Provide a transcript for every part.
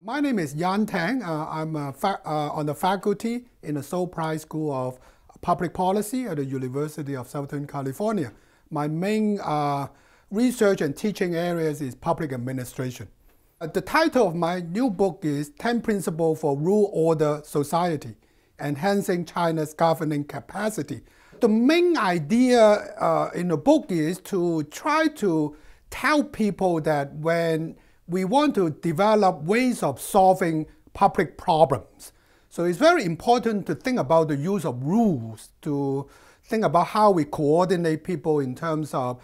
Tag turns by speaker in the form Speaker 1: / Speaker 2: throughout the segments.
Speaker 1: My name is Tang. I'm on the faculty in the Seoul Price School of Public Policy at the University of Southern California. My main research and teaching areas is public administration. The title of my new book is 10 Principles for Rule Order Society, Enhancing China's Governing Capacity. The main idea in the book is to try to tell people that when we want to develop ways of solving public problems, so it's very important to think about the use of rules, to think about how we coordinate people in terms of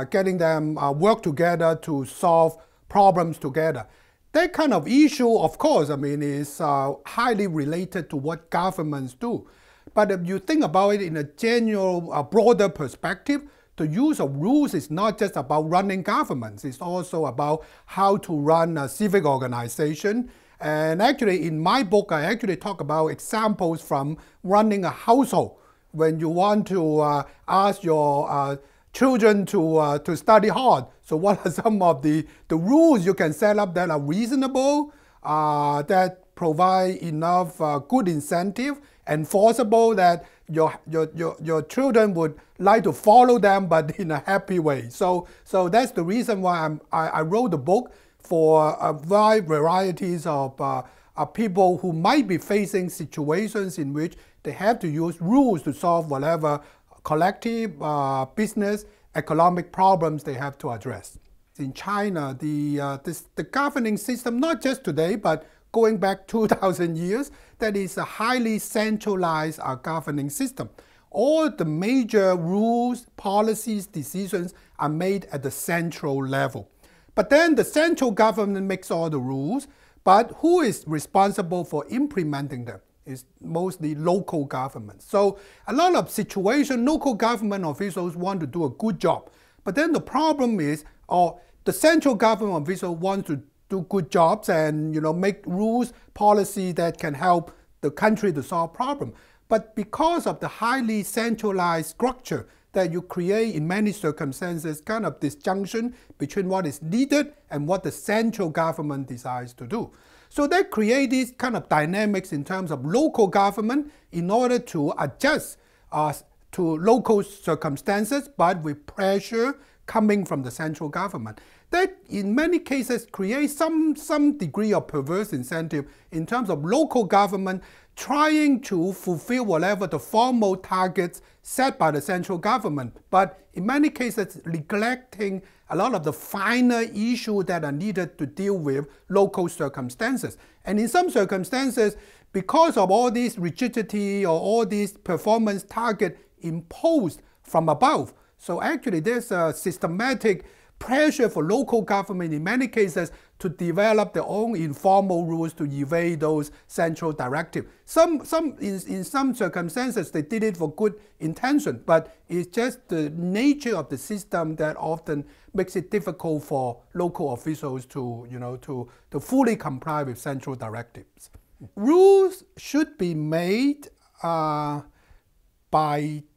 Speaker 1: getting them work together to solve problems together. That kind of issue, of course, is highly related to what governments do. But if you think about it in a general, broader perspective, the use of rules is not just about running governments. It's also about how to run a civic organization. And actually, in my book, I actually talk about examples from running a household. When you want to ask your children to study hard. So what are some of the rules you can set up that are reasonable, that provide enough good incentive, enforceable, that your children would like to follow them, but in a happy way. So that's the reason why I wrote the book for a wide varieties of people who might be facing situations in which they have to use rules to solve whatever collective, business, economic problems they have to address. In China, the governing system, not just today, but going back 2,000 years, that is a highly centralized governing system. All the major rules, policies, decisions are made at the central level. But then the central government makes all the rules, but who is responsible for implementing them? Is mostly local governments. So a lot of situations, local government officials want to do a good job. But then the problem is, the central government official wants to do good jobs and make rules, policy that can help the country to solve problems. But because of the highly centralized structure that you create in many circumstances, kind of disjunction between what is needed and what the central government decides to do. So that creates these kind of dynamics in terms of local government in order to adjust to local circumstances, but with pressure coming from the central government. That in many cases creates some degree of perverse incentive in terms of local government trying to fulfill whatever the formal targets set by the central government, but in many cases neglecting a lot of the finer issues that are needed to deal with local circumstances. And in some circumstances, because of all this rigidity or all these performance targets imposed from above, so actually there's a systematic pressure for local government in many cases to develop their own informal rules to evade those central directives. In some circumstances, they did it for good intention, but it's just the nature of the system that often makes it difficult for local officials to fully comply with central directives. Rules should be made by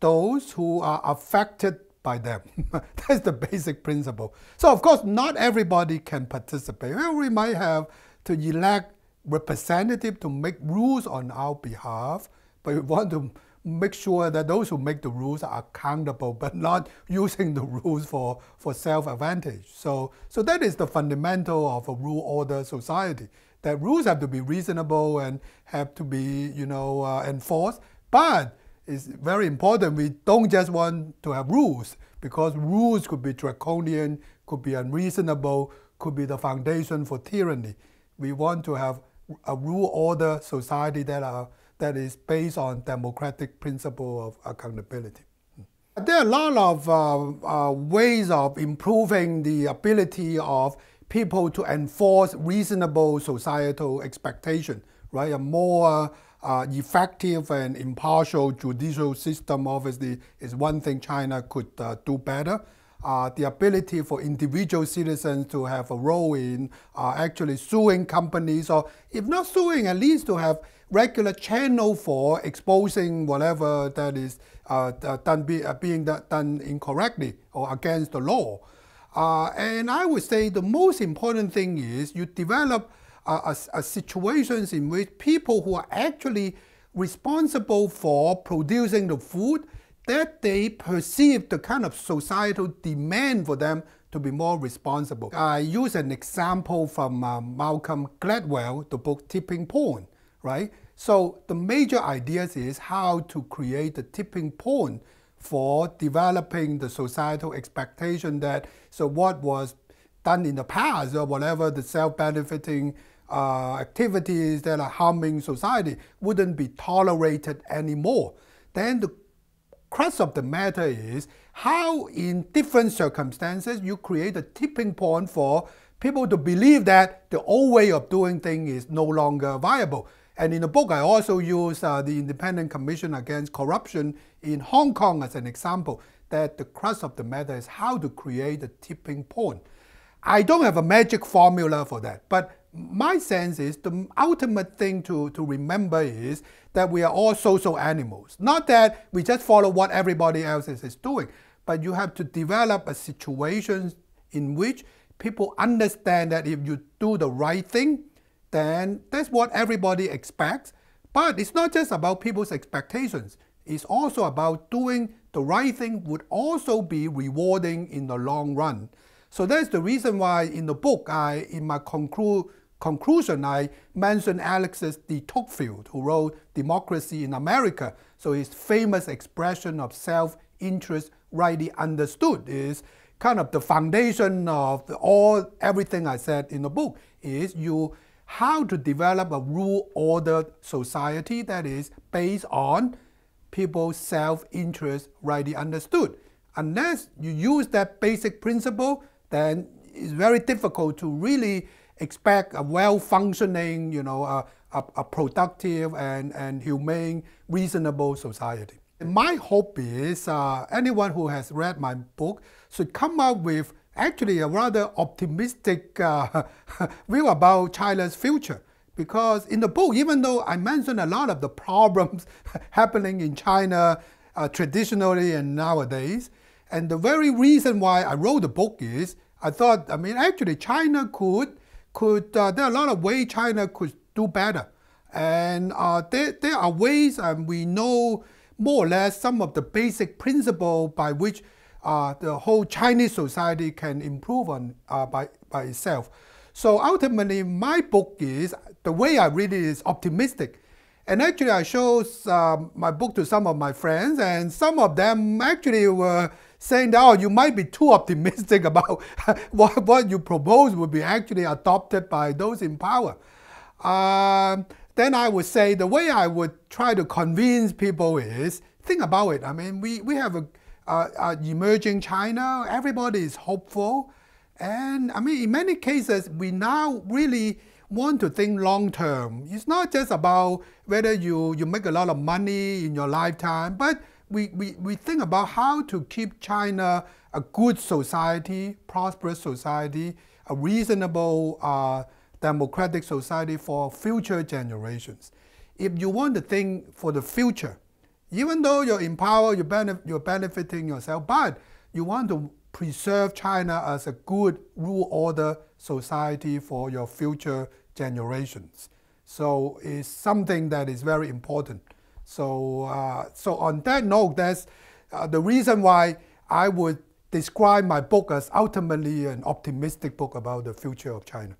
Speaker 1: those who are affected by them. That's the basic principle. So of course, not everybody can participate. We might have to elect representatives to make rules on our behalf, but we want to make sure that those who make the rules are accountable, but not using the rules for self-advantage. So that is the fundamental of a rule order society, that rules have to be reasonable and have to be enforced, but it's very important we don't just want to have rules, because rules could be draconian, could be unreasonable, could be the foundation for tyranny. We want to have a rule order society that is based on democratic principle of accountability. There are a lot of ways of improving the ability of people to enforce reasonable societal expectation, right? A more effective and impartial judicial system obviously is one thing China could do better. The ability for individual citizens to have a role in actually suing companies, or if not suing, at least to have regular channel for exposing whatever that is being done incorrectly or against the law. And I would say the most important thing is you develop situations in which people who are actually responsible for producing the food, that they perceive the kind of societal demand for them to be more responsible. I use an example from Malcolm Gladwell, the book Tipping Point, right? So the major ideas is how to create the tipping point for developing the societal expectation that, so what was done in the past or whatever the self-benefiting activities that are harming society wouldn't be tolerated anymore. Then the crux of the matter is how in different circumstances you create a tipping point for people to believe that the old way of doing things is no longer viable. And in the book, I also use the Independent Commission Against Corruption in Hong Kong as an example, that the crux of the matter is how to create a tipping point. I don't have a magic formula for that, but my sense is the ultimate thing to remember is that we are all social animals. Not that we just follow what everybody else is doing, but you have to develop a situation in which people understand that if you do the right thing, then that's what everybody expects. But it's not just about people's expectations. It's also about doing the right thing would also be rewarding in the long run. So that's the reason why in the book, in my conclusion, I mentioned Alexis de Tocqueville, who wrote Democracy in America. So his famous expression of self-interest rightly understood is kind of the foundation of everything I said in the book is how to develop a rule-ordered society that is based on people's self-interest rightly understood. Unless you use that basic principle, then it's very difficult to really expect a well-functioning, a productive and humane, reasonable society. My hope is anyone who has read my book should come up with actually a rather optimistic view about China's future. Because in the book, even though I mentioned a lot of the problems happening in China traditionally and nowadays, and the very reason why I wrote the book is I thought, actually China could there are a lot of ways China could do better. And there are ways, and we know more or less some of the basic principles by which the whole Chinese society can improve on by itself. So ultimately, my book is, the way I read it is optimistic. And actually, I showed my book to some of my friends, and some of them actually were saying that, oh, you might be too optimistic about what you propose would be actually adopted by those in power. Then I would say the way I would try to convince people is, think about it. We have a emerging China. Everybody is hopeful. And in many cases, we now really want to think long term. It's not just about whether you make a lot of money in your lifetime, but we think about how to keep China a good society, prosperous society, a reasonable democratic society for future generations. If you want to think for the future, even though you're in power, you're benefiting yourself, but you want to preserve China as a good rule-order society for your future generations. So it's something that is very important. So on that note, that's the reason why I would describe my book as ultimately an optimistic book about the future of China.